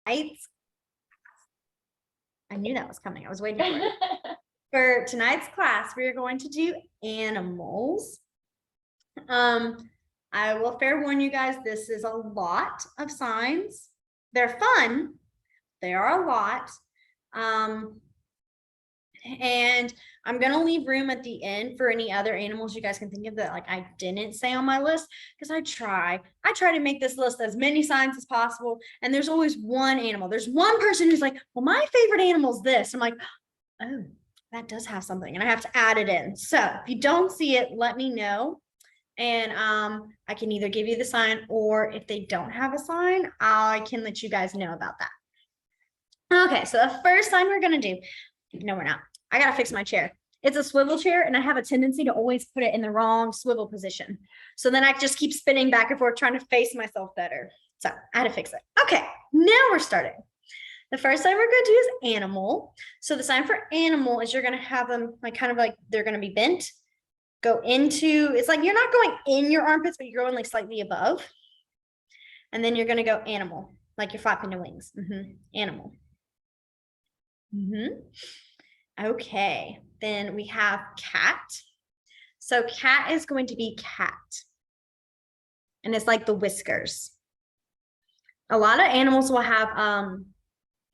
I knew that was coming. I was waiting for it. For tonight's class, we are going to do animals. I will fair warn you guys, this is a lot of signs. They're fun. They are a lot. And I'm going to leave room at the end for any other animals you guys can think of that like I didn't say on my list, because I try to make this list as many signs as possible. And there's always one animal. There's one person who's like, well, my favorite animal is this. I'm like, oh, that does have something, and I have to add it in. So if you don't see it, let me know. And I can either give you the sign, or if they don't have a sign, I can let you guys know about that. Okay, so the first sign we're going to do, no, we're not. I got to fix my chair. It's a swivel chair, and I have a tendency to always put it in the wrong swivel position. So then I just keep spinning back and forth trying to face myself better. So I had to fix it. Okay, now we're starting. The first sign we're going to do is animal. So the sign for animal is you're going to have them like kind of like they're going to be bent. Go into, it's like you're not going in your armpits, but you're going like slightly above. And then you're going to go animal, like you're flapping your wings. Animal. Okay, then we have cat. So cat is going to be cat. And it's like the whiskers. A lot of animals will have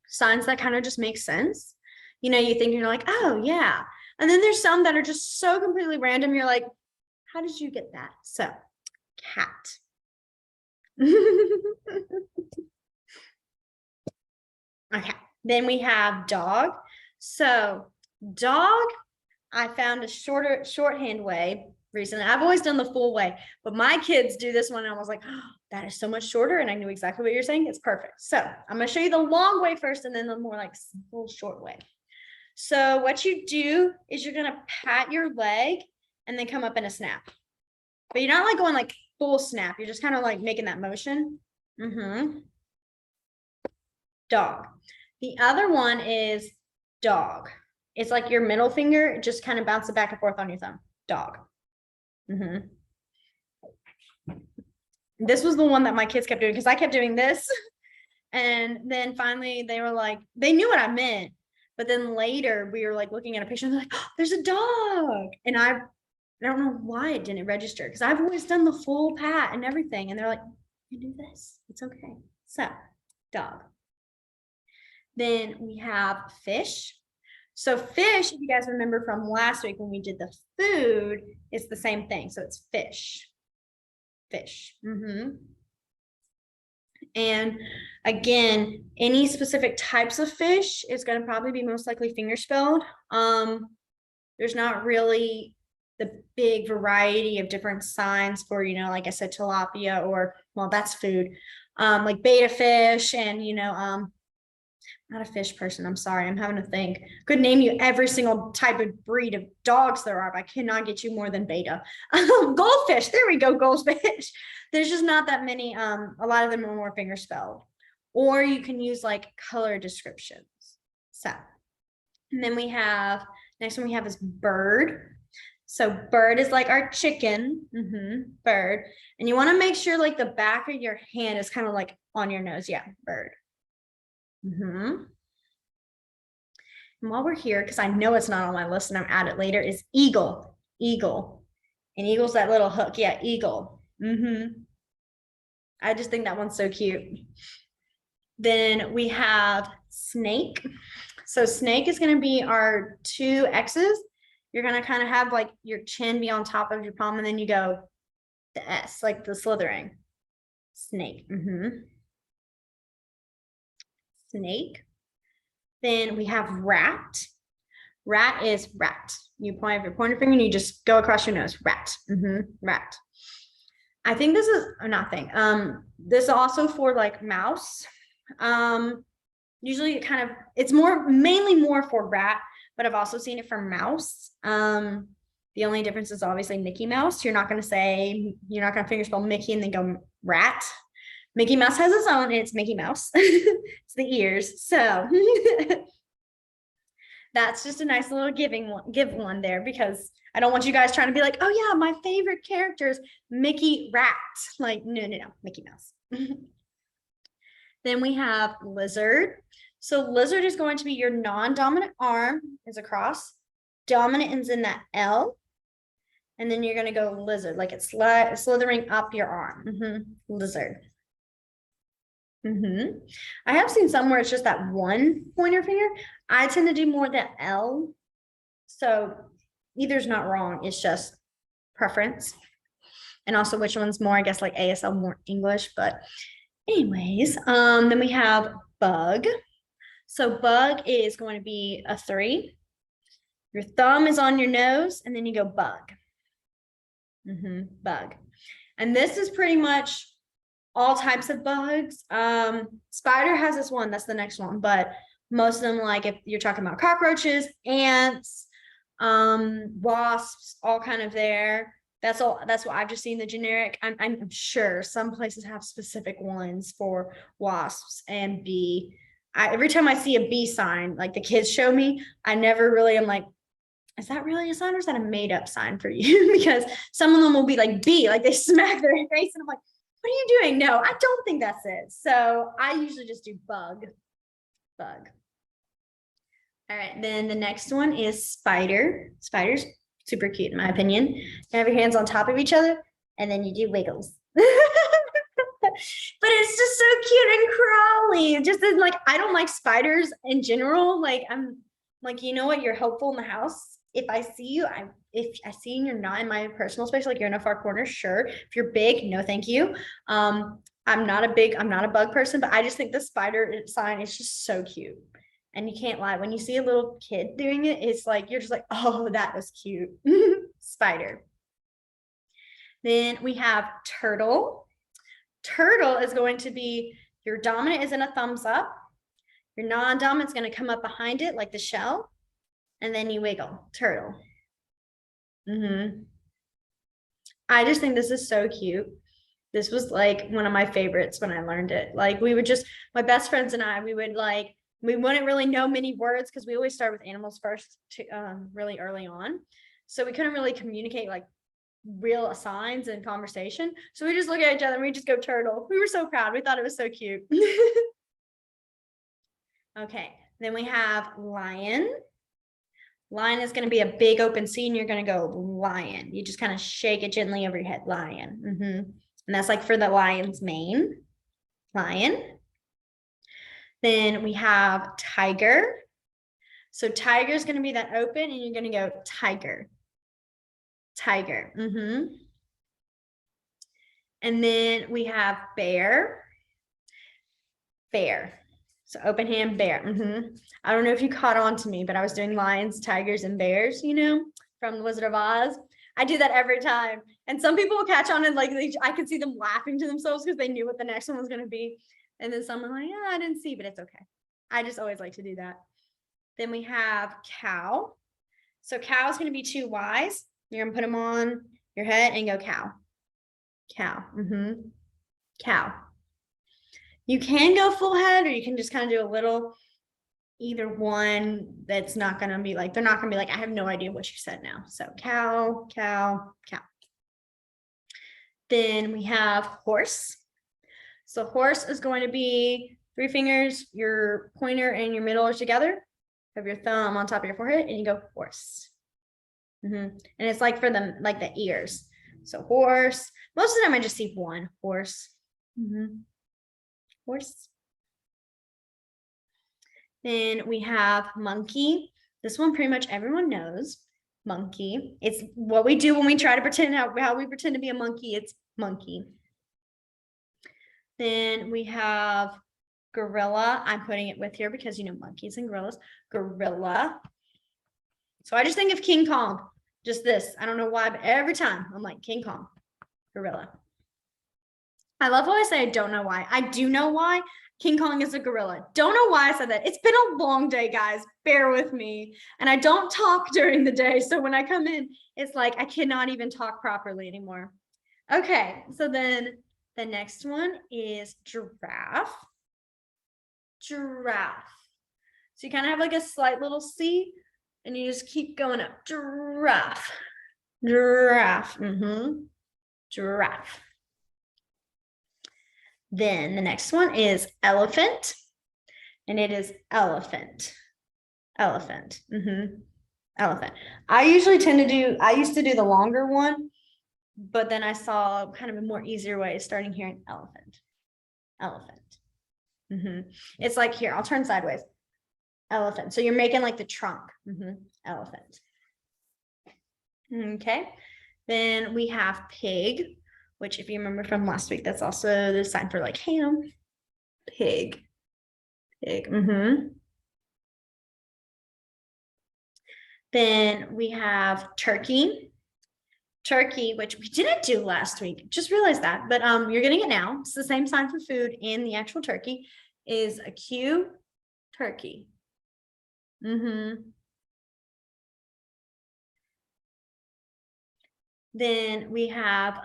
signs that kind of just make sense. You know, you think you're like, oh yeah. And then there's some that are just so completely random. You're like, how did you get that? So cat. Okay, then we have dog. So dog, I found a shorthand way recently. I've always done the full way, but my kids do this one, and I was like, oh, that is so much shorter, and I knew exactly what you're saying. It's perfect. So I'm going to show you the long way first, and then the more like simple short way. So what you do is you're going to pat your leg and then come up in a snap. But you're not like going like full snap. You're just kind of like making that motion. Dog. The other one is dog. It's like your middle finger just kind of bounces back and forth on your thumb. Dog. This was the one that my kids kept doing, because I kept doing this. And then finally they were like, they knew what I meant. But then later we were like looking at a picture and they're like, oh, there's a dog. And I don't know why it didn't register, because I've always done the full pat and everything. And they're like, you do this. It's okay. So dog. Then we have fish. So fish, if you guys remember from last week when we did the food, it's the same thing. So it's fish. Fish. And again, any specific types of fish is going to probably be most likely finger spelled. There's not really the big variety of different signs for, you know, like I said, tilapia, or, well, that's food, like betta fish, and, you know, not a fish person. I'm sorry. I'm having to think. Could name you every single type of breed of dogs there are, but I cannot get you more than betta. Goldfish. There we go. Goldfish. There's just not that many. A lot of them are more finger spelled, or you can use like color descriptions. So, and then we have, next one we have is bird. So bird is like our chicken, bird. And you want to make sure like the back of your hand is kind of like on your nose. Yeah, bird. And while we're here, because I know it's not on my list and I'm at it later, is eagle. Eagle. And eagle's that little hook. Yeah, eagle. I just think that one's so cute. Then we have snake. So snake is going to be our two X's. You're going to kind of have like your chin be on top of your palm, and then you go the S, like the slithering. Snake. Snake. Then we have rat. Rat is rat. You point your pointer finger and you just go across your nose. Rat. Rat. I think this is nothing. This is also for like mouse. Usually it kind of, it's mainly more for rat, but I've also seen it for mouse. The only difference is obviously Mickey Mouse. You're not going to fingerspell Mickey and then go rat. Mickey Mouse has its own, and it's Mickey Mouse. It's the ears. So That's just a nice little give one there, because I don't want you guys trying to be like, oh yeah, my favorite character is Mickey Rat. Like, no, Mickey Mouse. Then we have lizard. So lizard is going to be your non-dominant arm is across. Dominant is in that L. And then you're going to go lizard, like it's slithering up your arm. Lizard. I have seen some where it's just that one pointer finger. I tend to do more that L. So either's not wrong. It's just preference. And also which one's more, I guess, like ASL, more English. But anyways, then we have bug. So bug is going to be a 3. Your thumb is on your nose, and then you go bug. Bug. And this is pretty much all types of bugs. Spider has this one, that's the next one, but most of them, like if you're talking about cockroaches, ants, wasps, all kind of there. That's what I've just seen, the generic. I'm sure some places have specific ones for wasps and bee. Every time I see a bee sign, like the kids show me, I never really am like, is that really a sign, or is that a made up sign for you? Because some of them will be like bee, like they smack their face, and I'm like, what are you doing? No, I don't think that's it. So I usually just do bug. All right, then the next one is spider. Spider's super cute in my opinion. You have your hands on top of each other, and then you do wiggles. But it's just so cute and crawly. Just as, like, I don't like spiders in general. Like, I'm like, you know what? You're helpful in the house. If I see you, if I see you're not in my personal space, like you're in a far corner, sure. If you're big, no, thank you. I'm not a bug person, but I just think the spider sign is just so cute. And you can't lie. When you see a little kid doing it, it's like, you're just like, oh, that was cute. Spider. Then we have turtle. Turtle is going to be, your dominant is in a thumbs up. Your non-dominant is going to come up behind it like the shell. And then you wiggle. Turtle. I just think this is so cute. This was like one of my favorites when I learned it. Like we would just, my best friends and I, we wouldn't really know many words because we always start with animals first really early on. So we couldn't really communicate like real signs and conversation. So we just look at each other and we just go turtle. We were so proud. We thought it was so cute. Okay, then we have lion. Lion is going to be a big open C, and you're going to go lion. You just kind of shake it gently over your head, lion. And that's like for the lion's mane, lion. Then we have tiger. So tiger is going to be that open, and you're going to go tiger. Tiger. And then we have bear. Bear. So open hand, bear. I don't know if you caught on to me, but I was doing lions, tigers, and bears, you know, from the Wizard of Oz. I do that every time. And some people will catch on and like, I could see them laughing to themselves because they knew what the next one was going to be. And then someone like, yeah, I didn't see, but it's okay. I just always like to do that. Then we have cow. So cow is going to be 2 Y's. You're going to put them on your head and go cow. Cow. Cow. You can go full head, or you can just kind of do a little, either one. That's not going to be like, they're not going to be like, I have no idea what you said now. So cow, cow, cow. Then we have horse. So horse is going to be 3 fingers, your pointer and your middle are together. Have your thumb on top of your forehead, and you go horse. And it's like for them, like the ears. So horse. Most of the time I just see one horse. Horse. Then we have monkey. This one pretty much everyone knows. Monkey. It's what we do when we try to pretend how we pretend to be a monkey. It's monkey. Then we have gorilla. I'm putting it with here because, you know, monkeys and gorillas. Gorilla. So I just think of King Kong. Just this. I don't know why, but every time I'm like King Kong. Gorilla. I love how I say I don't know why. I do know why. King Kong is a gorilla. Don't know why I said that. It's been a long day, guys. Bear with me. And I don't talk during the day. So when I come in, it's like I cannot even talk properly anymore. Okay, so then the next one is giraffe. Giraffe. So you kind of have like a slight little C. And you just keep going up. Giraffe. Giraffe. Giraffe. Then the next one is elephant. And it is elephant. Elephant. Elephant. I used to do the longer one, but then I saw kind of a more easier way starting here in elephant. Elephant. It's like here, I'll turn sideways. Elephant. So you're making like the trunk. Elephant. Okay. Then we have pig, which if you remember from last week, that's also the sign for like ham. Pig. Pig. Then we have turkey. Turkey, which we didn't do last week. Just realized that, but you're getting it now. It's the same sign for food and the actual turkey is a Q, turkey. Then we have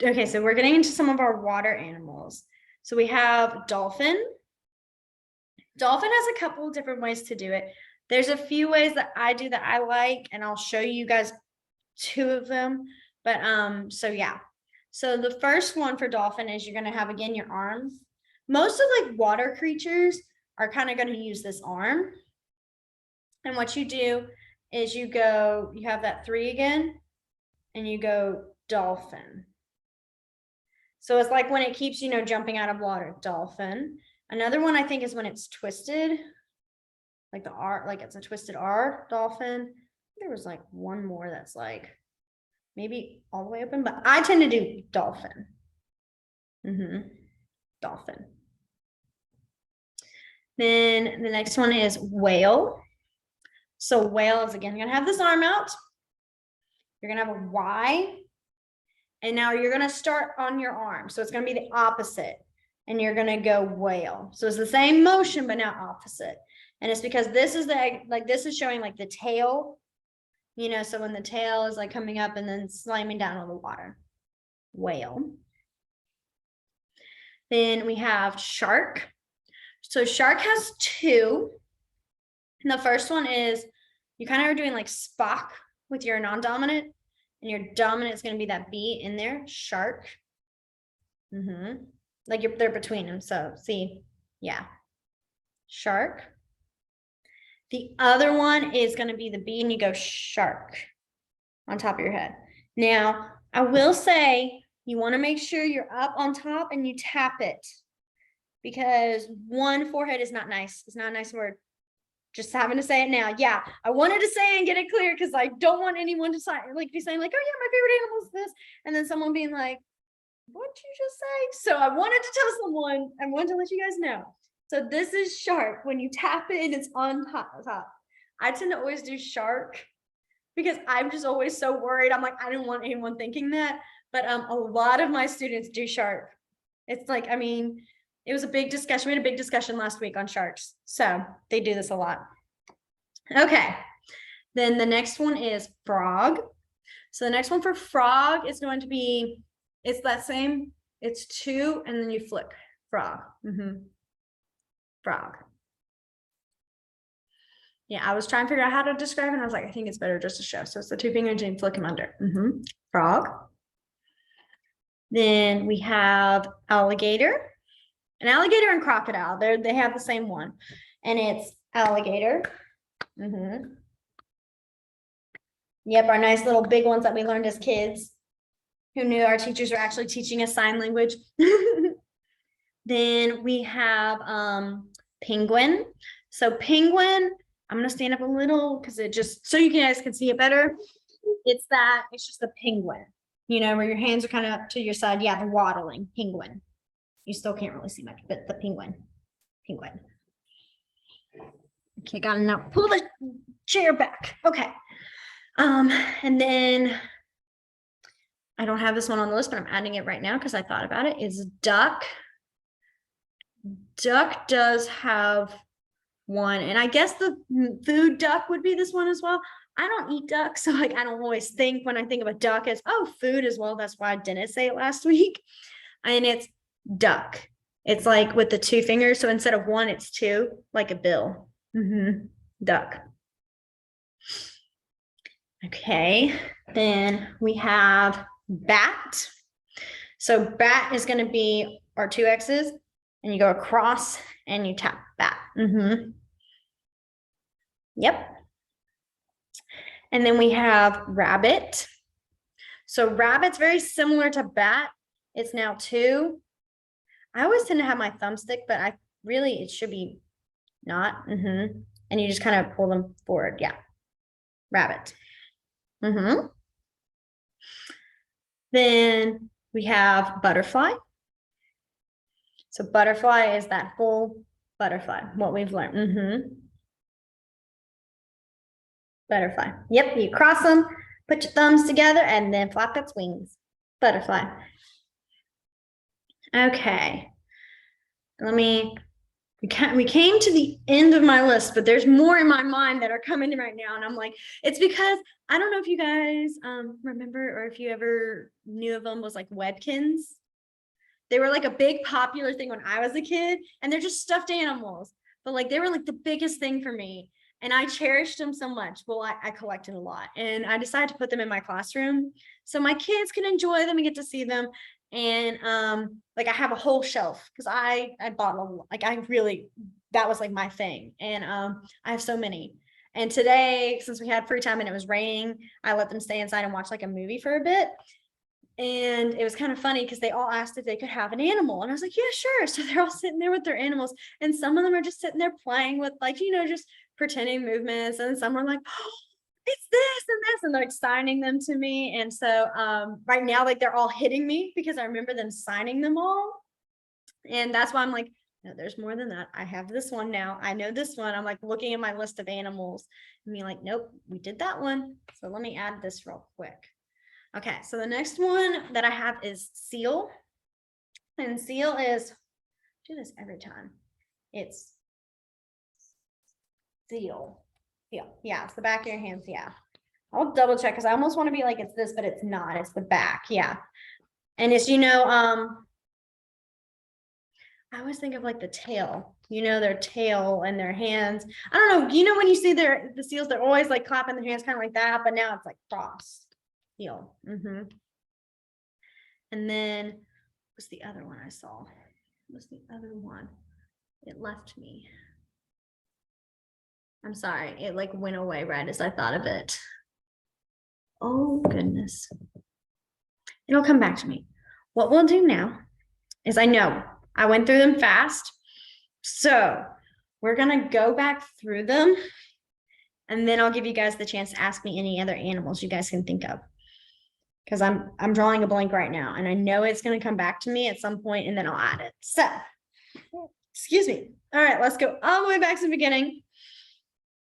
okay, so we're getting into some of our water animals. So we have dolphin. Dolphin has a couple of different ways to do it. There's a few ways that I do that I like, and I'll show you guys 2 of them. But so yeah. So the first one for dolphin is you're going to have again your arms. Most of like water creatures are kind of going to use this arm. And what you do is you have that 3 again, and you go dolphin. So it's like when it keeps, jumping out of water, dolphin. Another one I think is when it's twisted, like the R, like it's a twisted R, dolphin. There was like one more that's like maybe all the way open, but I tend to do dolphin. Dolphin. Then the next one is whale. So whale is again gonna have this arm out. You're gonna have a Y. And now you're gonna start on your arm. So it's gonna be the opposite. And you're gonna go whale. So it's the same motion, but now opposite. And it's because this is this is showing like the tail, so when the tail is like coming up and then slamming down on the water. Whale. Then we have shark. So shark has 2. And the first one is you kind of are doing like Spock with your non-dominant, and your dominant is going to be that B in there, shark. Like they're between them. So see, yeah, shark. The other one is going to be the B, and you go shark on top of your head. Now, I will say you want to make sure you're up on top and you tap it, because one forehead is not nice. It's not a nice word. Just having to say it now. Yeah, I wanted to say it and get it clear because I don't want anyone to be saying like, oh yeah, my favorite animal is this, and then someone being like, what'd you just say? So I wanted to tell someone, I wanted to let you guys know. So this is shark. When you tap it and it's on top. I tend to always do shark because I'm just always so worried. I'm like, I don't want anyone thinking that. But a lot of my students do shark. It's like, it was a big discussion. We had a big discussion last week on sharks. So they do this a lot. Okay. Then the next one is frog. So the next one for frog is going to be, it's that same, it's 2, and then you flick frog. Frog. Yeah, I was trying to figure out how to describe it, and I was like, I think it's better just to show. So it's the 2 fingers and flick them under. Frog. Then we have alligator. An alligator and crocodile, they have the same one, and it's alligator. Yep, our nice little big ones that we learned as kids. Who knew our teachers were actually teaching us sign language? Then we have penguin. So penguin, I'm gonna stand up a little because it just so you guys can see it better. It's just the penguin, where your hands are kind of up to your side. Yeah, the waddling penguin. You still can't really see much, but the penguin. Okay, got enough. Pull the chair back. Okay. And then I don't have this one on the list, but I'm adding it right now because I thought about it. Is duck. Duck does have one, and I guess the food duck would be this one as well. I don't eat duck, so I don't always think when I think of a duck as food as well. That's why I didn't say it last week. And it's duck. It's like with the 2 fingers. So instead of 1, it's 2, like a bill. duck. Okay, then we have bat. So bat is going to be our 2 X's, and you go across and you tap bat. Yep. And then we have rabbit. So rabbit's very similar to bat. It's now 2. I always tend to have my thumbstick, but it should be not. And you just kind of pull them forward. Yeah. Rabbit. Then we have butterfly. So butterfly is that full butterfly, what we've learned. Butterfly. Yep, you cross them, put your thumbs together, and then flap its wings. Butterfly. Okay. We came to the end of my list, but there's more in my mind that are coming in right now. And I'm like, it's because I don't know if you guys remember, or if you ever knew of them, was like Webkins. They were like a big popular thing when I was a kid, and they're just stuffed animals, but like they were like the biggest thing for me. And I cherished them so much. Well, I collected a lot, and I decided to put them in my classroom so my kids can enjoy them and get to see them. And like I have a whole shelf because I bought that was like my thing. And I have so many. And today, since we had free time and it was raining, I let them stay inside and watch like a movie for a bit. And it was kind of funny because they all asked if they could have an animal. And I was like, yeah, sure. So they're all sitting there with their animals. And some of them are just sitting there playing with like, just pretending movements. And some are like, oh, it's this and this. And they're like signing them to me. And so right now, like they're all hitting me because I remember them signing them all. And that's why I'm like, no, there's more than that. I have this one now. I know this one. I'm like looking at my list of animals and being like, nope, we did that one. So let me add this real quick. Okay, so the next one that I have is seal. And seal is, I do this every time. It's seal. Yeah, it's the back of your hands. Yeah. I'll double check because I almost want to be like it's this, but it's not. It's the back. Yeah. And it's, I always think of like the tail, their tail and their hands. I don't know. When you see the seals, they're always like clapping their hands kind of like that, but now it's like cross. Seal. And then what's the other one I saw? What's the other one? It left me. I'm sorry. It like went away right as I thought of it. Oh goodness. It'll come back to me. What we'll do now is I know I went through them fast. So we're going to go back through them. And then I'll give you guys the chance to ask me any other animals you guys can think of. Because I'm drawing a blank right now. And I know it's going to come back to me at some point and then I'll add it. So, excuse me. All right, let's go all the way back to the beginning.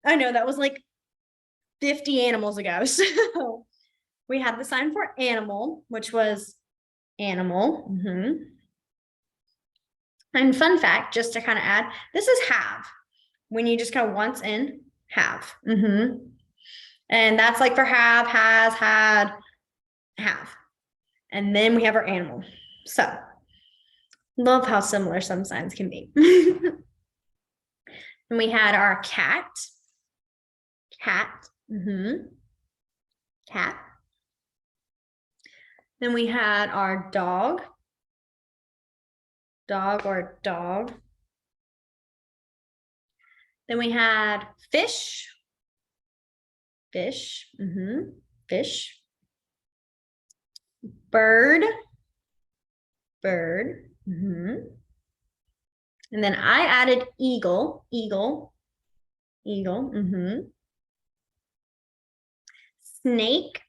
I know that was like 50 animals ago. So we had the sign for animal, which was animal. And fun fact, just to kind of add, this is have. When you just go once in, have. And that's like for have, has, had, have. And then we have our animal. So love how similar some signs can be. And we had our cat. Cat. Cat. Then we had our dog. Dog or dog. Then we had fish. Fish. Fish. Bird. Bird. And then I added eagle. Eagle. Eagle. Snake.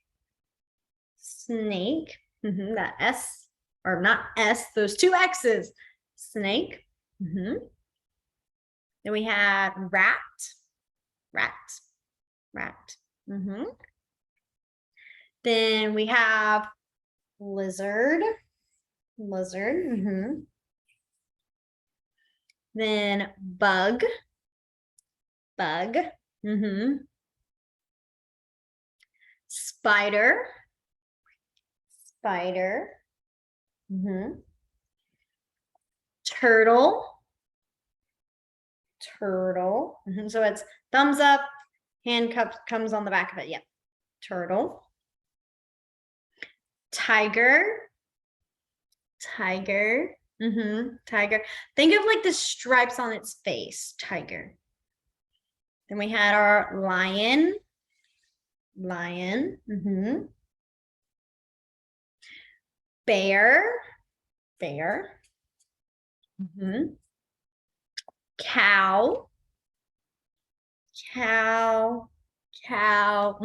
Snake. That S, or not S, those 2 X's. Snake. Then we had rat. Rat. Rat. Then we have lizard. Lizard. Then bug. Bug. Spider. Spider. Turtle. turtle. So it's thumbs up, hand comes on the back of it. Yep. Turtle. Tiger. Tiger. Tiger. Think of like the stripes on its face. Tiger. Then we had our lion. Lion. Bear. Bear. Cow. Cow. Cow.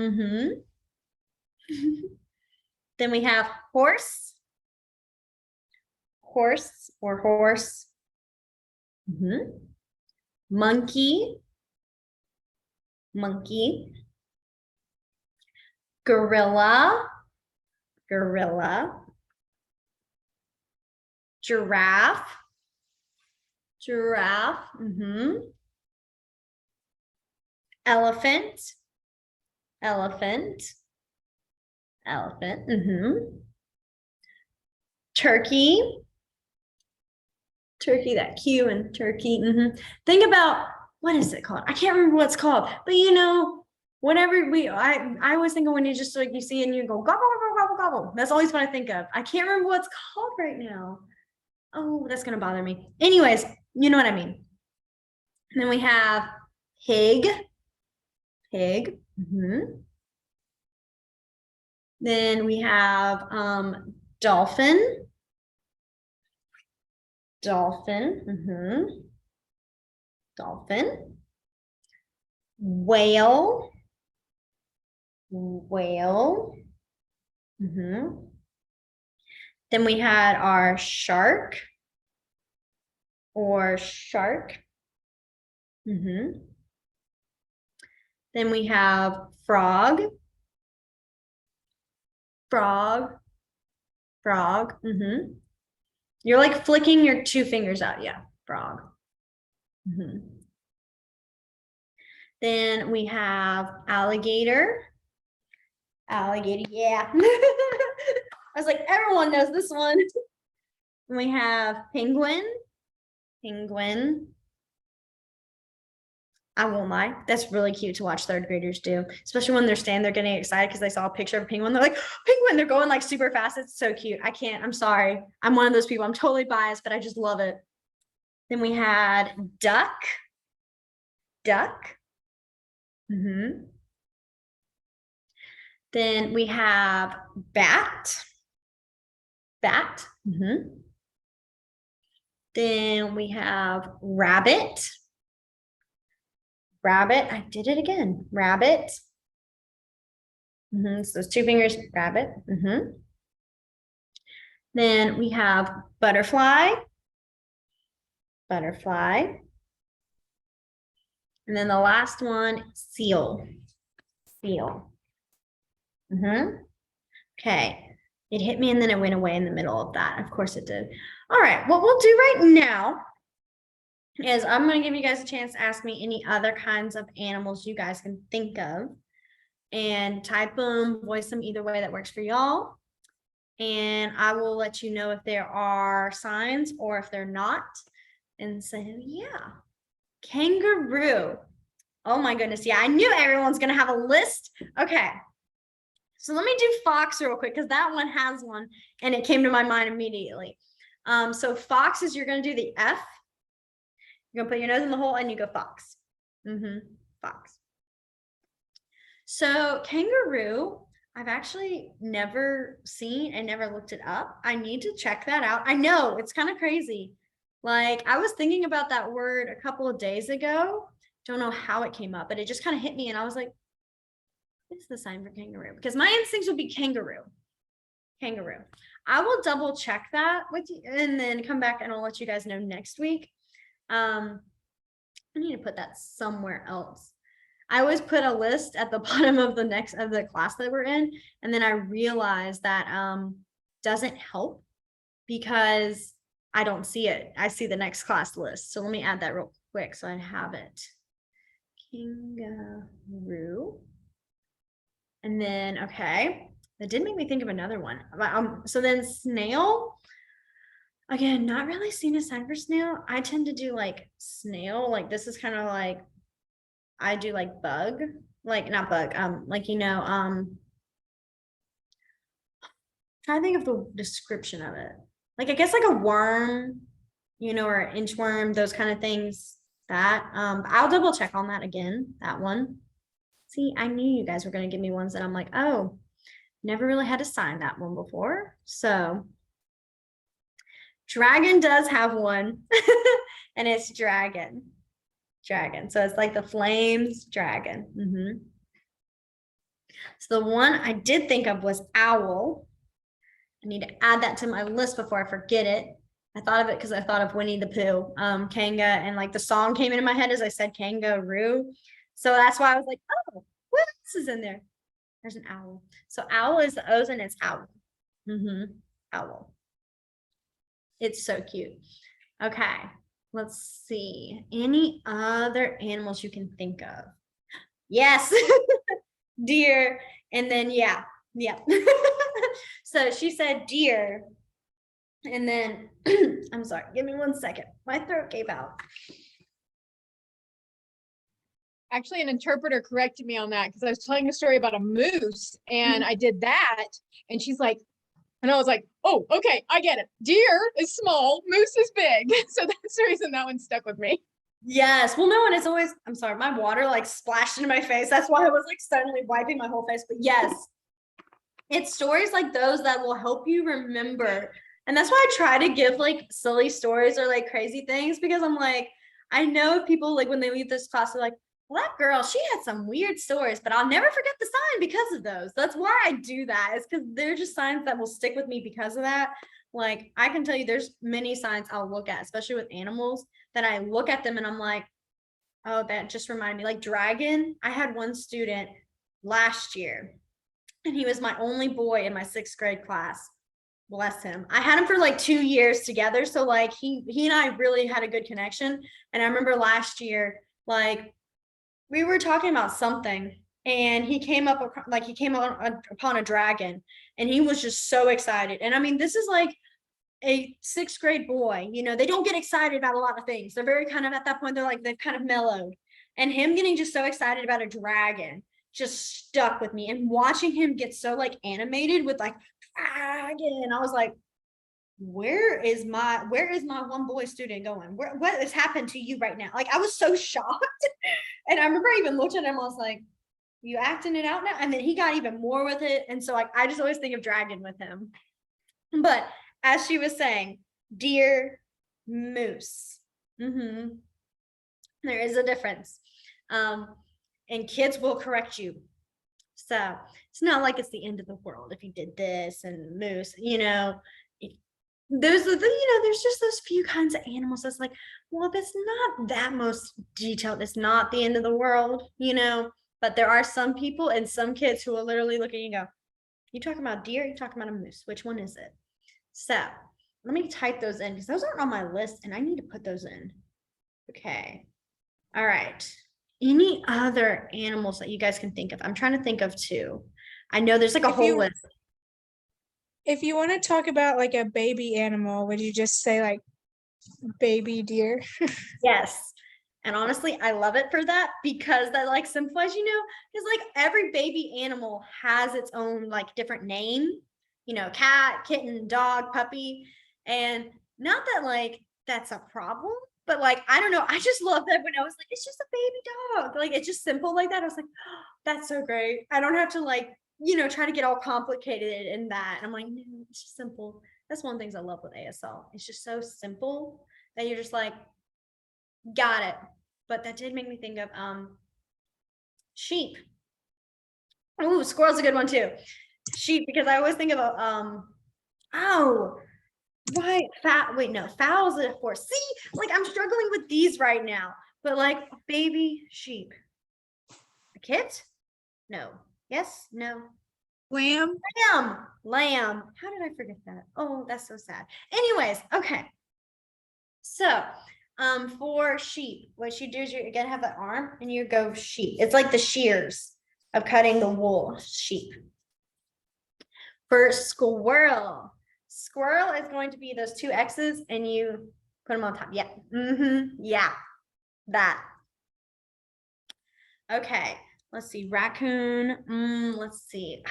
Then we have horse. Horse or horse. Monkey. Monkey. Gorilla. Gorilla. Giraffe. Giraffe. Elephant. Elephant. Elephant. Turkey. Turkey, that Q in turkey. Think about, what is it called? I can't remember what it's called, but you know, whenever I always think of when you just like, you see it and you go, gobble, gobble, gobble, gobble. That's always what I think of. I can't remember what it's called right now. Oh, that's going to bother me. Anyways, you know what I mean. And then we have pig. Pig. Then we have dolphin. Dolphin. Dolphin. Whale. Whale. Then we had our shark or shark. Then we have frog. Frog. Frog. You're like flicking your two fingers out. Yeah, frog. Then we have alligator. Alligator, yeah. I was like, everyone knows this one. We have penguin. Penguin. I won't lie. That's really cute to watch third graders do, especially when they're standing there getting excited because they saw a picture of a penguin. They're like, penguin, they're going like super fast. It's so cute. I can't, I'm sorry. I'm one of those people. I'm totally biased, but I just love it. Then we had duck. Duck. Then we have bat. Bat. Then we have rabbit. Rabbit. I did it again. Rabbit. So those two fingers, rabbit. Then we have butterfly. Butterfly. And then the last one, seal. Seal. Okay. It hit me and then it went away in the middle of that. Of course it did. All right. What we'll do right now is I'm going to give you guys a chance to ask me any other kinds of animals you guys can think of and type them, voice them either way that works for y'all. And I will let you know if there are signs or if they're not. And so, yeah. Kangaroo. Oh my goodness. Yeah, I knew everyone's going to have a list. Okay. So let me do fox real quick because that one has one and it came to my mind immediately. So fox is, you're going to do the F. You're going to put your nose in the hole and you go fox. Fox. So kangaroo, I've actually never seen and never looked it up. I need to check that out. I know it's kind of crazy. Like I was thinking about that word a couple of days ago. Don't know how it came up, but it just kind of hit me and I was like, what's the sign for kangaroo? Because my instincts would be kangaroo. Kangaroo. I will double check that with you and then come back and I'll let you guys know next week. I need to put that somewhere else. I always put a list at the bottom of the class that we're in. And then I realized that doesn't help because I don't see it. I see the next class list. So let me add that real quick so I have it. Kangaroo. And then, okay, that did make me think of another one. So then snail. Again, not really seen a sign for snail. I tend to do like snail. Like this is kind of like I do like bug, like not bug, like trying to think of the description of it. Like I guess like a worm, or an inchworm, those kind of things. That I'll double check on that again. That one. See, I knew you guys were gonna give me ones that I'm like, oh, never really had to sign that one before. So dragon does have one, and it's dragon. Dragon. So it's like the flames dragon. So the one I did think of was owl. I need to add that to my list before I forget it. I thought of it because I thought of Winnie the Pooh, Kanga, and like the song came into my head as I said kangaroo. So that's why I was like, oh, what else is in there? There's an owl. So owl is the O's and it's owl. Owl. It's so cute. Okay, let's see. Any other animals you can think of? Yes, deer. And then, yeah. So she said deer. And then, I'm sorry, give me 1 second. My throat gave out. Actually, an interpreter corrected me on that because I was telling a story about a moose and I did that. And she's like, and I was like, oh, okay, I get it. Deer is small, moose is big. So that's the reason that one stuck with me. Yes. Well, no, and it's always, I'm sorry, my water like splashed into my face. That's why I was like suddenly wiping my whole face. But yes, it's stories like those that will help you remember. And that's why I try to give like silly stories or like crazy things because I'm like, I know people like when they leave this class, they're like, well, that girl, she had some weird stories, but I'll never forget the sign because of those. That's why I do that. It's because they're just signs that will stick with me because of that. Like I can tell you there's many signs I'll look at, especially with animals, that I look at them and I'm like, oh, that just reminded me. Like dragon, I had one student last year, and he was my only boy in my 6th grade class. Bless him. I had him for like 2 years together. So like he and I really had a good connection. And I remember last year, like we were talking about something and he came upon a dragon and he was just so excited. And I mean, this is like a 6th grade boy, they don't get excited about a lot of things. They're very kind of at that point, they're like, they've kind of mellowed. And him getting just so excited about a dragon just stuck with me. And watching him get so like animated with like dragon, I was like, where is my one boy student going? What has happened to you right now? Like I was so shocked. And I remember I even looked at him, I was like, you acting it out now? And then he got even more with it. And so like I just always think of dragon with him. But as she was saying, deer, moose. There is a difference. And kids will correct you. So it's not like it's the end of the world if you did this and moose, there's there's just those few kinds of animals that's like, well, if it's not that most detailed, it's not the end of the world, but there are some people and some kids who will literally look at you and go, you talking about deer, you talking about a moose, which one is it? So let me type those in because those aren't on my list and I need to put those in. Okay. All right. Any other animals that you guys can think of? I'm trying to think of two. I know there's like a whole list. If you want to talk about like a baby animal, would you just say like baby deer? Yes. And honestly, I love it for that because that like simplifies, because like every baby animal has its own like different name, cat, kitten, dog, puppy. And not that like that's a problem, but like, I don't know. I just love that when I was like, it's just a baby dog. Like it's just simple like that. I was like, oh, that's so great. I don't have to like, try to get all complicated in that. And I'm like, no, it's just simple. That's one of the things I love with ASL. It's just so simple that you're just like, got it. But that did make me think of sheep. Oh, squirrel's a good one too. Sheep, because I always think of fowl's a horse. See, like I'm struggling with these right now. But like baby sheep. A kit? No. Yes, no. Lamb. Lamb. How did I forget that? Oh, that's so sad. Anyways, okay. So for sheep, what you do is you're gonna have the arm and you go sheep. It's like the shears of cutting the wool sheep. For squirrel, Squirrel is going to be those two X's and you put them on top. Yeah. Yeah. That. Okay. Let's see. Raccoon. Let's see.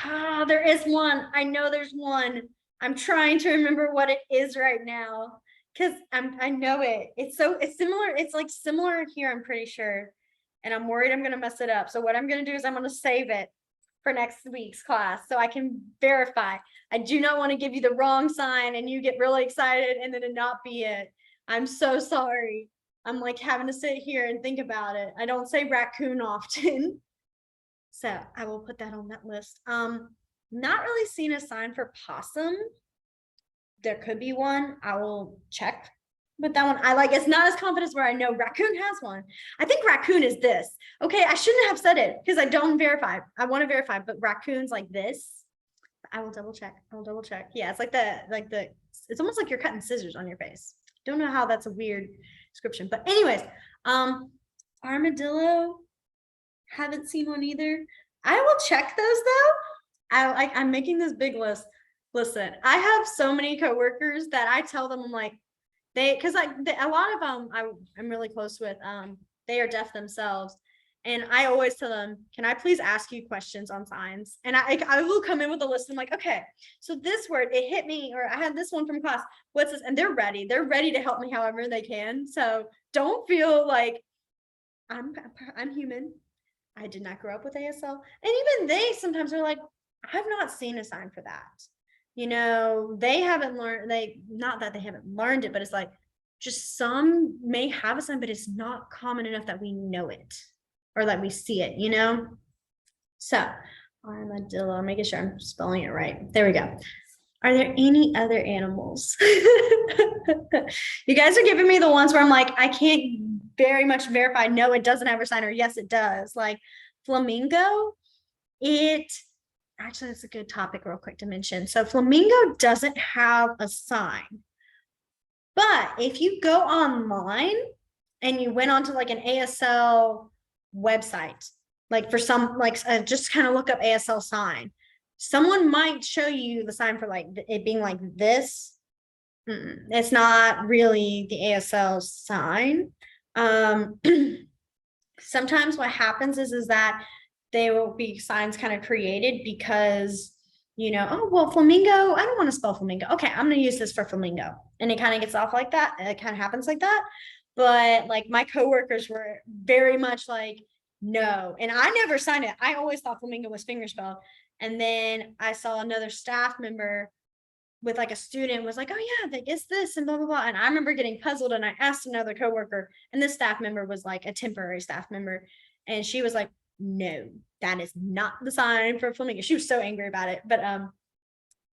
There is one. I know there's one. I'm trying to remember what it is right now because I know it. It's similar. It's like similar here, I'm pretty sure. And I'm worried I'm gonna mess it up. So what I'm gonna do is I'm gonna save it for next week's class so I can verify. I do not want to give you the wrong sign and you get really excited and then it not be it. I'm so sorry. I'm like having to sit here and think about it. I don't say raccoon often. So I will put that on that list. Not really seen a sign for possum. There could be one. I will check. But that one, I like, it's not as confident where I know raccoon has one. I think raccoon is this. Okay, I shouldn't have said it because I don't verify. I want to verify, but raccoon's like this. I will double check. I will double check. Yeah, it's like it's almost like you're cutting scissors on your face. Don't know how that's a weird description. But anyways, armadillo. Haven't seen one either. I will check those though. I'm making this big list. Listen, I have so many coworkers that I tell them, I'm like, because a lot of them I'm really close with, they are deaf themselves. And I always tell them, can I please ask you questions on signs? And I will come in with a list. I'm like, okay, so this word, it hit me, or I had this one from class. What's this? And they're ready. They're ready to help me however they can. So don't feel like I'm human. I did not grow up with ASL. And even they sometimes are like, I've not seen a sign for that. You know, they haven't learned, not that they haven't learned it, but it's like, just some may have a sign, but it's not common enough that we know it or that we see it, you know? So, armadillo, I'm making sure I'm spelling it right. There we go. Are there any other animals? You guys are giving me the ones where I'm like, I can't very much verify, no, it doesn't have a sign, or yes, it does. Like flamingo, actually, it's a good topic real quick to mention. So flamingo doesn't have a sign. But if you go online and you went onto like an ASL website, like for some, like just kind of look up ASL sign, someone might show you the sign for like it being like this. It's not really the ASL sign. Sometimes what happens is that there will be signs kind of created because, you know, oh, well, flamingo, I don't want to spell flamingo. Okay, I'm going to use this for flamingo. And it kind of gets off like that. It kind of happens like that. But like my coworkers were very much like, no. And I never signed it. I always thought flamingo was fingerspell. And then I saw another staff member with like a student was like, oh yeah, like it's this and blah, blah, blah. And I remember getting puzzled and I asked another coworker, and this staff member was like a temporary staff member. And she was like, no, that is not the sign for flamingo. She was so angry about it. But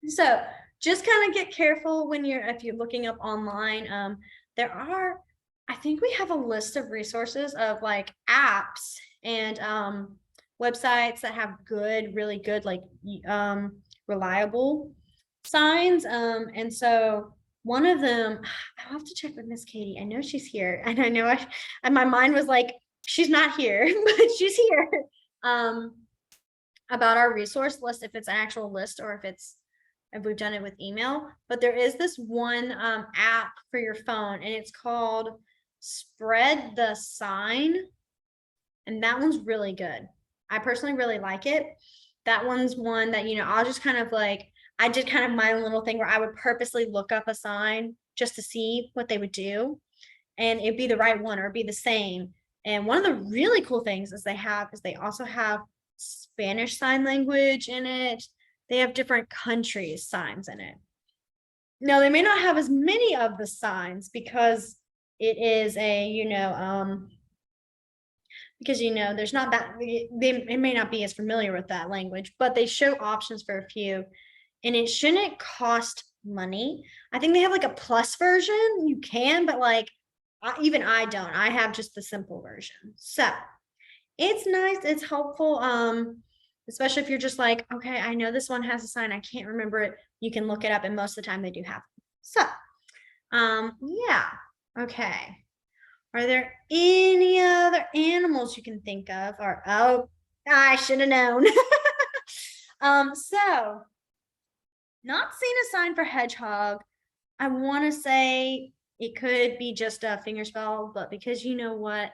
so just kind of get careful when if you're looking up online. I think we have a list of resources of like apps and websites that have really good, like reliable signs. And so one of them, I'll have to check with Miss Katie. I know she's here, and I know and my mind was like, she's not here, but she's here. About our resource list, if it's an actual list or if we've done it with email. But there is this one app for your phone, and it's called Spread the Sign. And that one's really good. I personally really like it. That one's one that, you know, I'll just kind of like, I did kind of my little thing where I would purposely look up a sign just to see what they would do. And it'd be the right one or it'd be the same. And one of the really cool things is they also have Spanish sign language in it. They have different countries' signs in it. Now, they may not have as many of the signs because it is because, you know, there's not that, it may not be as familiar with that language, but they show options for a few, and it shouldn't cost money. I think they have like a plus version. You can, but like, even I don't. I have just the simple version. So it's nice. It's helpful. Especially if you're just like, okay, I know this one has a sign. I can't remember it. You can look it up, and most of the time they do have them. So, yeah. Okay. Are there any other animals you can think of? Or, oh, I should have known. So Not seen a sign for hedgehog. I want to say it could be just a finger spell, but because you know what?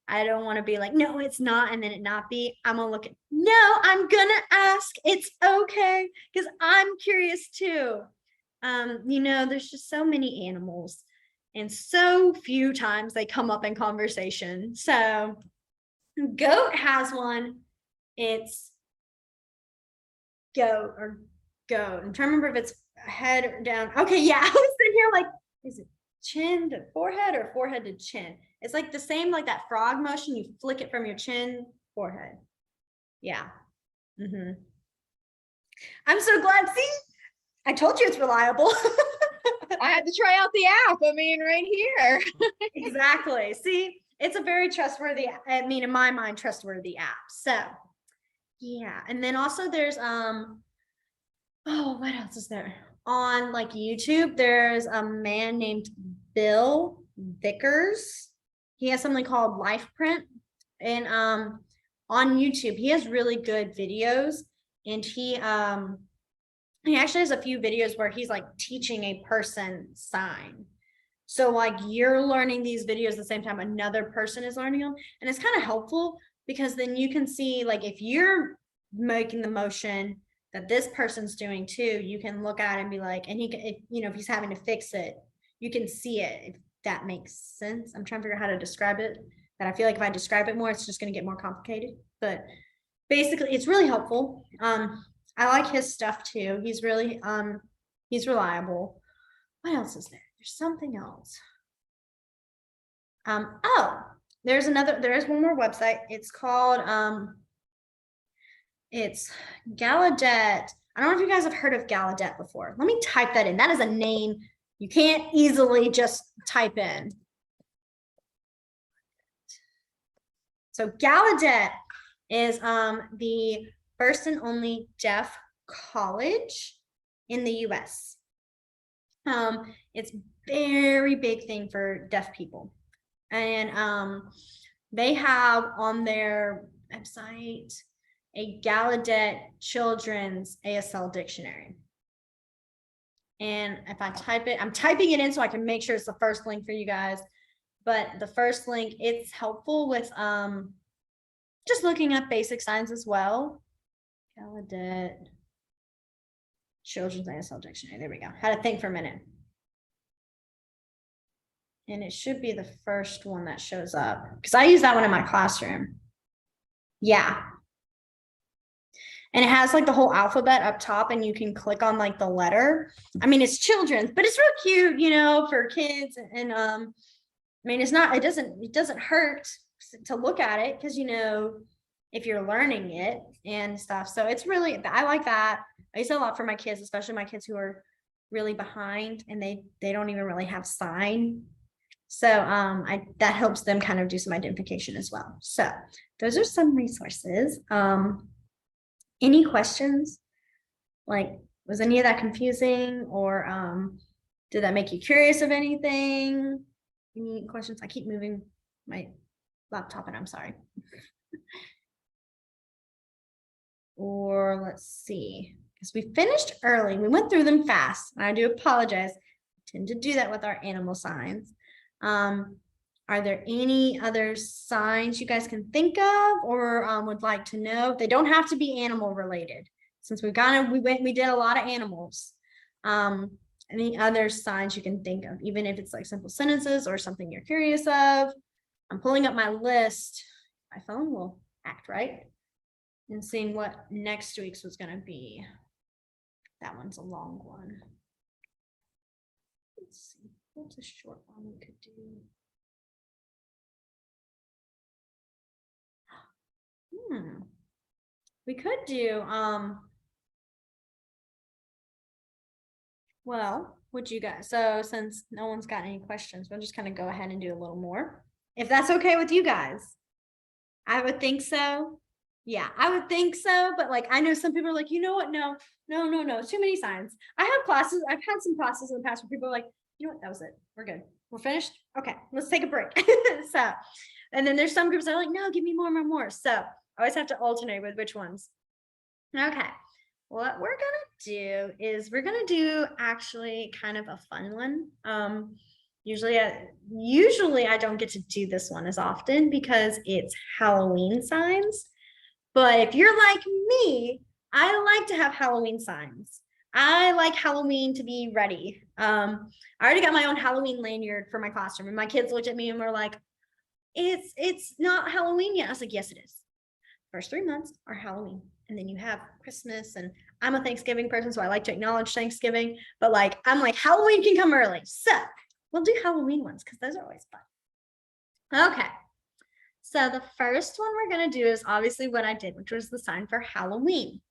I don't want to be like, no, it's not, and then it not be. I'm gonna look at, no, I'm gonna ask. It's okay, because I'm curious too. There's just so many animals, and so few times they come up in conversation. So, goat has one. It's goat or goat. I'm trying to remember if it's head or down. Okay, yeah, I was sitting here like, is it chin to forehead or forehead to chin? It's like the same, like that frog motion. You flick it from your chin, forehead. Yeah. I'm so glad. See, I told you it's reliable. I had to try out the app. I mean, right here. Exactly. See, it's a very trustworthy, I mean, in my mind, trustworthy app. So yeah. And then also there's what else is there? On like YouTube, there's a man named Bill Vickers. He has something called Life Print. And on YouTube, he has really good videos. And he actually has a few videos where he's like teaching a person sign. So like you're learning these videos at the same time another person is learning them. And it's kind of helpful because then you can see like if you're making the motion that this person's doing too, you can look at it and be like, and if he's having to fix it, you can see it, if that makes sense. I'm trying to figure out how to describe it, but I feel like if I describe it more, it's just going to get more complicated. But basically, it's really helpful. I like his stuff too. He's reliable. What else is there? There's something else. There is one more website. It's called it's Gallaudet. I don't know if you guys have heard of Gallaudet before. Let me type that in. That is a name you can't easily just type in. So Gallaudet is the first and only deaf college in the US. It's very big thing for deaf people. And they have on their website a Gallaudet Children's ASL Dictionary. And if I type it, I'm typing it in so I can make sure it's the first link for you guys. But the first link, it's helpful with just looking up basic signs as well. Gallaudet Children's ASL Dictionary. There we go. Had to think for a minute. And it should be the first one that shows up because I use that one in my classroom. Yeah. And it has like the whole alphabet up top and you can click on like the letter. I mean, it's children's, but it's real cute, for kids. And I mean, it doesn't hurt to look at it because, if you're learning it and stuff. So it's really, I like that. I use it a lot for my kids, especially my kids who are really behind and they don't even really have sign. So that helps them kind of do some identification as well. So those are some resources. Any questions? Like, was any of that confusing or did that make you curious of anything? Any questions? I keep moving my laptop and I'm sorry. Or let's see, because we finished early. We went through them fast and I do apologize. I tend to do that with our animal signs. Are there any other signs you guys can think of or would like to know? They don't have to be animal related since we did a lot of animals. Any other signs you can think of, even if it's like simple sentences or something you're curious of. I'm pulling up my list. My phone will act right and seeing what next week's was going to be. That one's a long one. Let's see. What's a short one we could do? We could do, well, would you guys, so since no one's got any questions, we'll just kind of go ahead and do a little more. If that's okay with you guys. I would think so. Yeah, I would think so. But like, I know some people are like, you know what? No, too many signs. I've had some classes in the past where people are like, you know what? That was it. We're good. We're finished. Okay, let's take a break. So, and then there's some groups that are like, no, give me more. So I always have to alternate with which ones. Okay, what we're gonna do is we're gonna do actually kind of a fun one. Usually I don't get to do this one as often because it's Halloween signs. But if you're like me, I like to have Halloween signs. I like Halloween to be ready. I already got my own Halloween lanyard for my classroom, and my kids looked at me and were like, it's not Halloween yet. I was like, yes, it is. First 3 months are Halloween. And then you have Christmas, and I'm a Thanksgiving person, so I like to acknowledge Thanksgiving. But like, I'm like, Halloween can come early. So we'll do Halloween ones because those are always fun. Okay. So the first one we're going to do is obviously what I did, which was the sign for Halloween.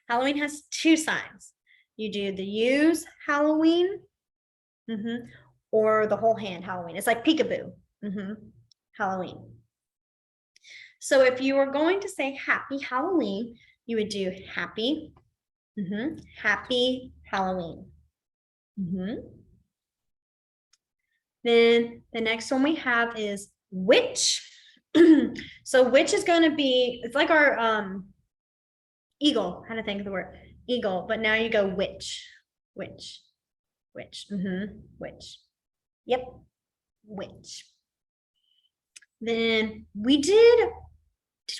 Halloween has 2 signs. You do the use Halloween or the whole hand Halloween. It's like peekaboo. Halloween. So if you were going to say happy Halloween, you would do happy, happy Halloween. Then the next one we have is witch. So witch is going to be, it's like our eagle, how to think of the word eagle, but now you go witch, witch, witch, witch. Yep, witch. Then we did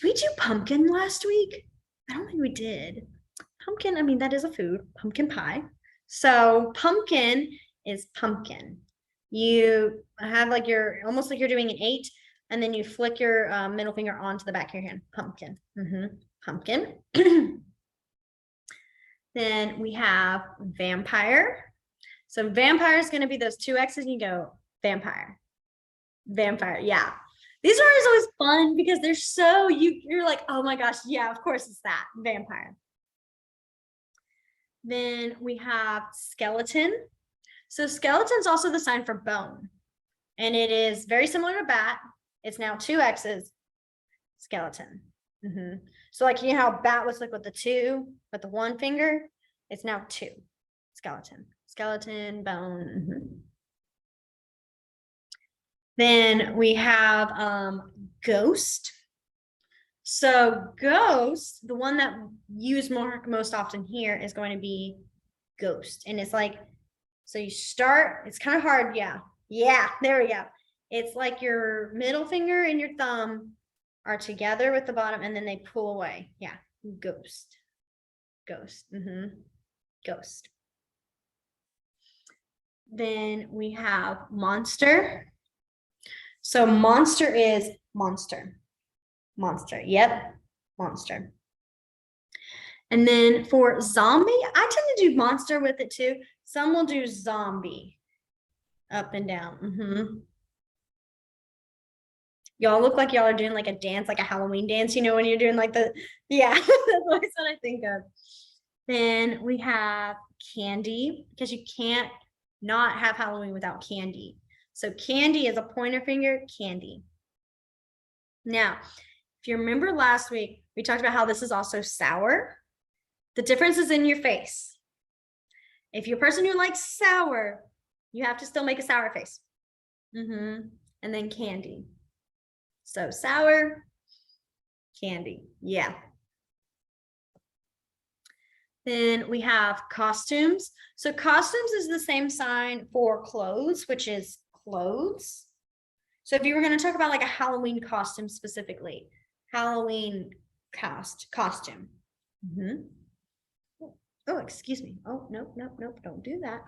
we do pumpkin last week? I don't think we did. Pumpkin, I mean, that is a food, pumpkin pie. So pumpkin is pumpkin. You have like almost like you're doing an 8, and then you flick your middle finger onto the back of your hand. Pumpkin. Pumpkin. Then we have vampire. So vampire is going to be those 2 X's, and you go vampire. Vampire. Yeah. These are always fun because they're so, you're like, oh my gosh, yeah, of course it's that, vampire. Then we have skeleton. So skeleton's also the sign for bone. And it is very similar to bat. It's now 2 X's, skeleton. So like, you know how bat was like with the 2, but the 1 finger? It's now 2, skeleton. Skeleton, bone. Then we have ghost. So ghost, the one that used most often here is going to be ghost. And it's like, so you start, it's kind of hard. Yeah, there we go. It's like your middle finger and your thumb are together with the bottom, and then they pull away. Yeah, ghost. Ghost. Ghost. Then we have monster. So monster is monster. Monster. Yep. Monster. And then for zombie, I tend to do monster with it too. Some will do zombie. Up and down. Y'all look like y'all are doing like a dance, like a Halloween dance, you know, when you're doing like yeah, that's always what I think of. Then we have candy, because you can't not have Halloween without candy. So candy is a pointer finger, candy. Now, if you remember last week, we talked about how this is also sour. The difference is in your face. If you're a person who likes sour, you have to still make a sour face. And then candy. So sour, candy. Yeah. Then we have costumes. So costumes is the same sign for clothes, which is clothes. So if you were going to talk about like a Halloween costume specifically, Halloween costume. Oh, excuse me. Oh, nope, don't do that.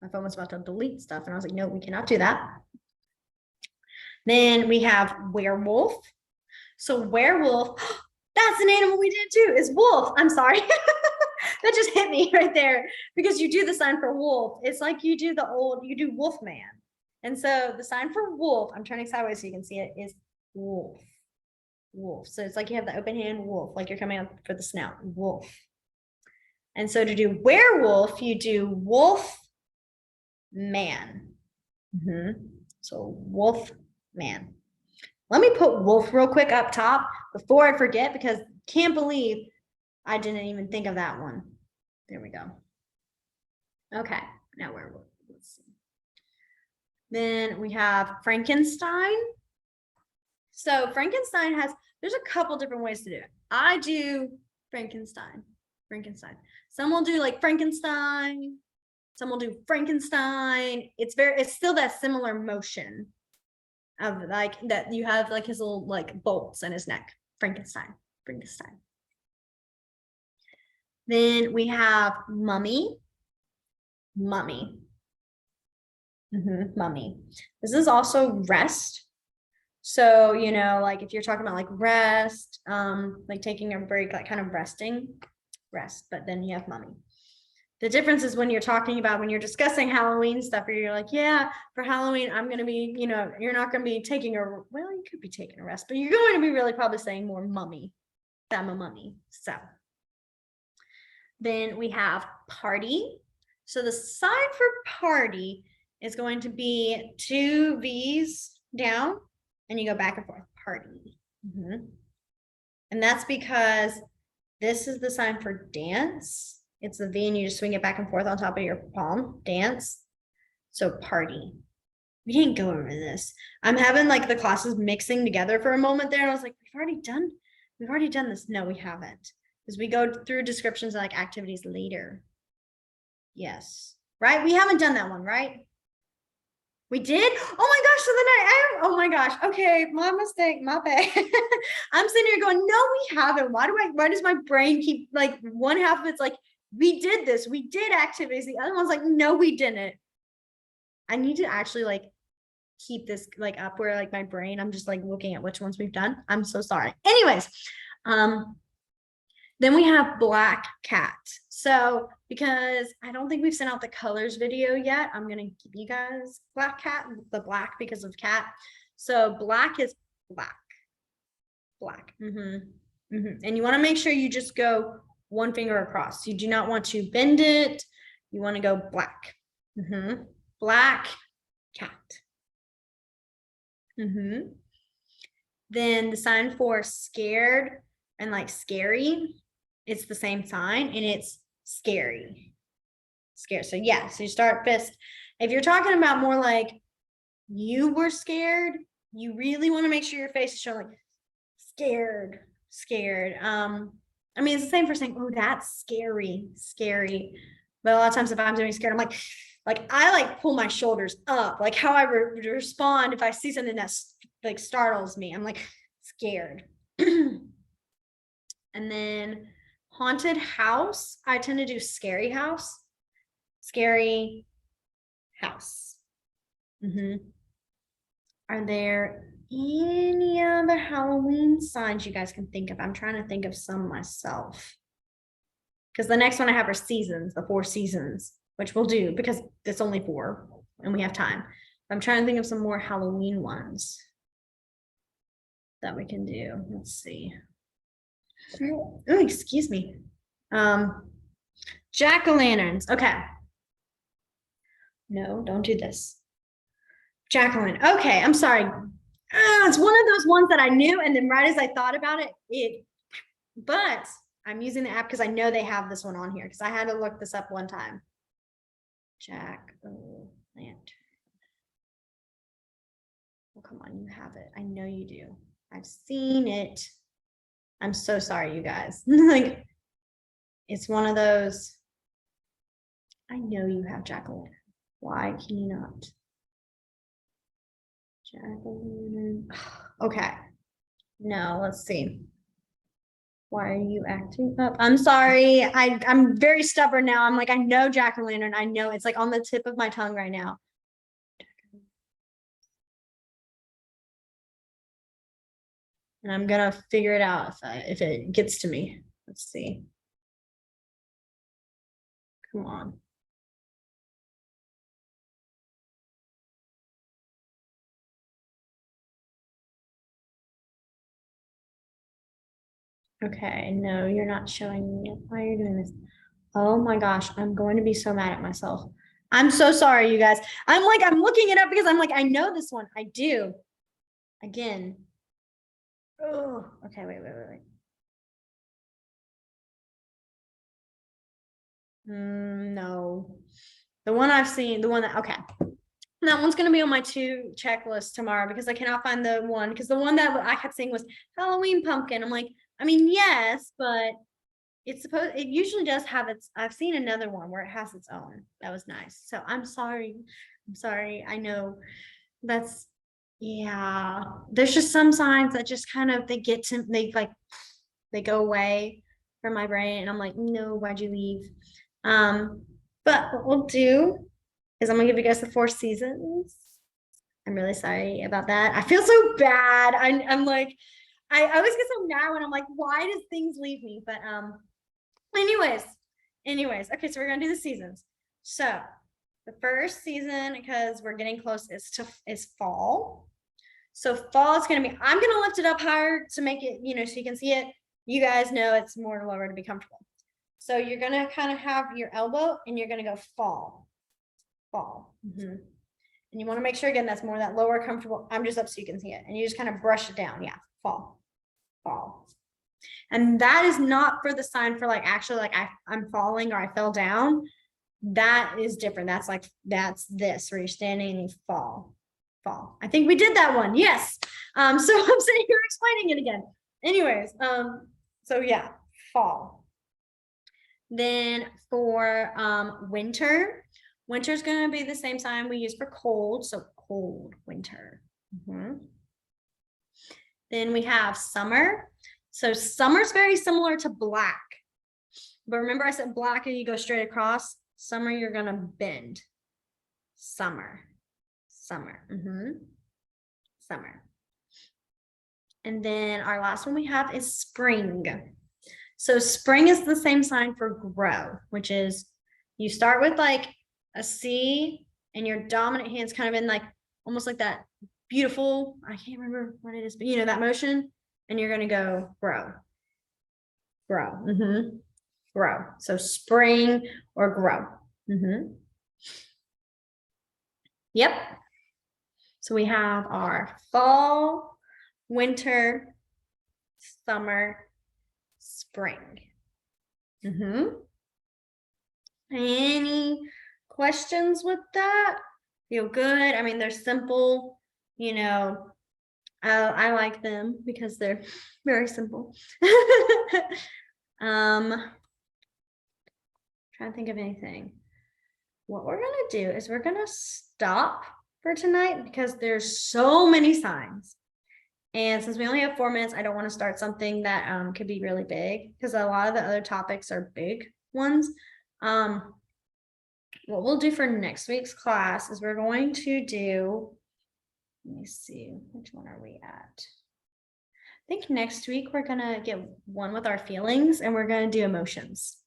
My phone was about to delete stuff, and I was like, no, we cannot do that. Then we have werewolf. So werewolf, that's an animal we did too, is wolf. I'm sorry. That just hit me right there, because you do the sign for wolf. It's like you do wolf man. And so the sign for wolf, I'm turning sideways so you can see it, is wolf. Wolf. So it's like you have the open hand wolf, like you're coming up for the snout, wolf. And so to do werewolf, you do wolf man. So wolf man. Let me put wolf real quick up top before I forget, because can't believe I didn't even think of that one. There we go. Okay, now werewolf. Let's see. Then we have Frankenstein. So Frankenstein there's a couple different ways to do it. I do Frankenstein. Frankenstein. Some will do like Frankenstein. Some will do Frankenstein. It's still that similar motion of like that you have like his little like bolts in his neck. Frankenstein. Then we have mummy. Mummy. Mummy. This is also rest. So, you know, like if you're talking about like rest, like taking a break, like kind of resting, rest, but then you have mummy. The difference is when you're talking about, when you're discussing Halloween stuff, or you're like, yeah, for Halloween, I'm going to be, you know, you're not going to be taking well, you could be taking a rest, but you're going to be really probably saying more mummy. I'm a mummy. So then we have party. So the sign for party is going to be 2 V's down and you go back and forth, party. And that's because this is the sign for dance. It's the V and you just swing it back and forth on top of your palm, dance. So party. We didn't go over this. I'm having like the classes mixing together for a moment there. And I was like, we've already done this. No, we haven't. Because we go through descriptions of like activities later. Yes. Right? We haven't done that one, right? We did? Oh my gosh, so then oh my gosh. Okay, my mistake, my bad. I'm sitting here going, no, we haven't. Why does my brain keep like one half of it's like, we did this, we did activities. The other one's like, no, we didn't. I need to actually like keep this like up where like my brain, I'm just like looking at which ones we've done. I'm so sorry. Anyways, then we have black cat. So because I don't think we've sent out the colors video yet, I'm going to give you guys black cat, the black because of cat. So black is black. And you want to make sure you just go one finger across. You do not want to bend it. You want to go black. Black cat. Then the sign for scared and like scary, it's the same sign and it's scary. So yeah, so you start fist. If you're talking about more like you were scared, you really want to make sure your face is showing like scared. I mean, it's the same for saying, oh, that's scary. But a lot of times if I'm doing scared, I'm like I like pull my shoulders up, like how I respond if I see something that's like startles me. I'm like scared. And then haunted house, I tend to do scary house. Are there any other Halloween signs you guys can think of? I'm trying to think of some myself. Because the next one I have are seasons, the 4 seasons, which we'll do because it's only 4 and we have time. I'm trying to think of some more Halloween ones that we can do. Let's see. Oh, excuse me. Jack-o'-lanterns. Okay. No, don't do this. Jack-o'-lantern. Okay, I'm sorry. It's one of those ones that I knew, and then right as I thought about it, but I'm using the app because I know they have this one on here because I had to look this up one time. Jack-o'-lantern. Oh, come on, you have it. I know you do. I've seen it. I'm so sorry, you guys. Like, it's one of those. I know you have jack-o'-lantern. Why can you not? Jack-o'-lantern. Okay. No, let's see. Why are you acting up? I'm sorry. I'm very stubborn now. I'm like, I know jack-o'-lantern. I know it's like on the tip of my tongue right now. And I'm gonna figure it out if it gets to me. Let's see. Come on. Okay, no, you're not showing me. Why are you doing this? Oh my gosh, I'm going to be so mad at myself. I'm so sorry, you guys. I'm looking it up because I'm like, I know this one. I do. Again. Oh, okay, wait. No. The one I've seen, okay. That one's going to be on my 2 checklist tomorrow because I cannot find the one, because the one that I kept saying was Halloween pumpkin. I'm like, I mean, yes, but it usually does have its, I've seen another one where it has its own. That was nice. So I'm sorry. I know that's, yeah, there's just some signs that just kind of, they go away from my brain and I'm like, no, why'd you leave? But what we'll do is I'm gonna give you guys the 4 seasons. I'm really sorry about that. I feel so bad. I'm like, I always get so mad when I'm like, why does things leave me? But anyways, okay, so we're gonna do the seasons. So the first season, because we're getting close, is fall. So fall is gonna be, I'm gonna lift it up higher to make it, so you can see it. You guys know it's more lower to be comfortable. So you're gonna kind of have your elbow and you're gonna go fall. And you want to make sure again that's more that lower comfortable. I'm just up so you can see it. And you just kind of brush it down. Yeah, fall. And that is not for the sign for like actually like I'm falling or I fell down. That is different. That's this where you're standing and you fall. I think we did that one. Yes. So I'm sitting here explaining it again. Anyways, so yeah, fall. Then for winter is going to be the same sign we use for cold. So cold winter. Then we have summer. So summer is very similar to black. But remember I said black and you go straight across. Summer, you're going to bend. Summer. Summer. And then our last one we have is spring. So spring is the same sign for grow, which is you start with like a C and your dominant hand's kind of in like almost like that beautiful, I can't remember what it is, but that motion, and you're going to go grow. Grow. So spring or grow. Yep. So we have our fall, winter, summer, spring. Any questions with that? Feel good? I mean, they're simple, I like them because they're very simple. Trying to think of anything. What we're gonna do is we're gonna stop for tonight because there's so many signs. And since we only have 4 minutes, I don't want to start something that could be really big because a lot of the other topics are big ones. What we'll do for next week's class is we're going to do, let me see, which one are we at? I think next week we're gonna get one with our feelings and we're gonna do emotions.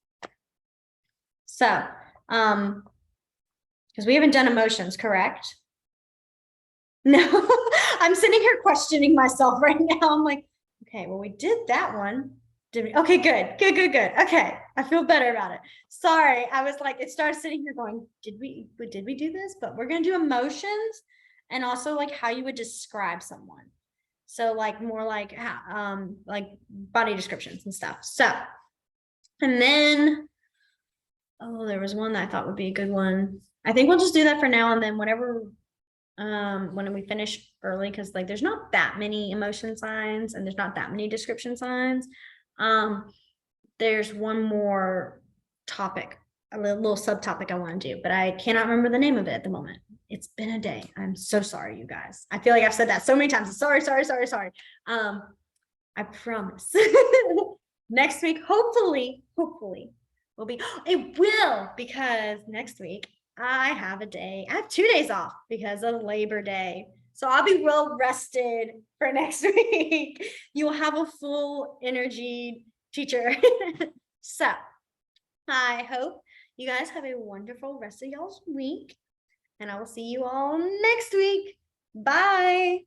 So, because we haven't done emotions, correct? No, I'm sitting here questioning myself right now. I'm like, okay, well, we did that one. Did we? Okay, good. Okay, I feel better about it. Sorry, I was like, it started sitting here going, did we do this? But we're gonna do emotions and also like how you would describe someone. So like more like body descriptions and stuff. So, and then, oh, there was one that I thought would be a good one. I think we'll just do that for now, and then whenever when we finish early, because like there's not that many emotion signs and there's not that many description signs. There's one more topic, a little subtopic I want to do, but I cannot remember the name of it at the moment. It's been a day. I'm so sorry, you guys. I feel like I've said that so many times. Sorry. I promise. Next week, hopefully will be, it will, because next week I have 2 days off because of Labor Day. So I'll be well rested for next week. You will have a full energy teacher. So I hope you guys have a wonderful rest of y'all's week. And I will see you all next week. Bye.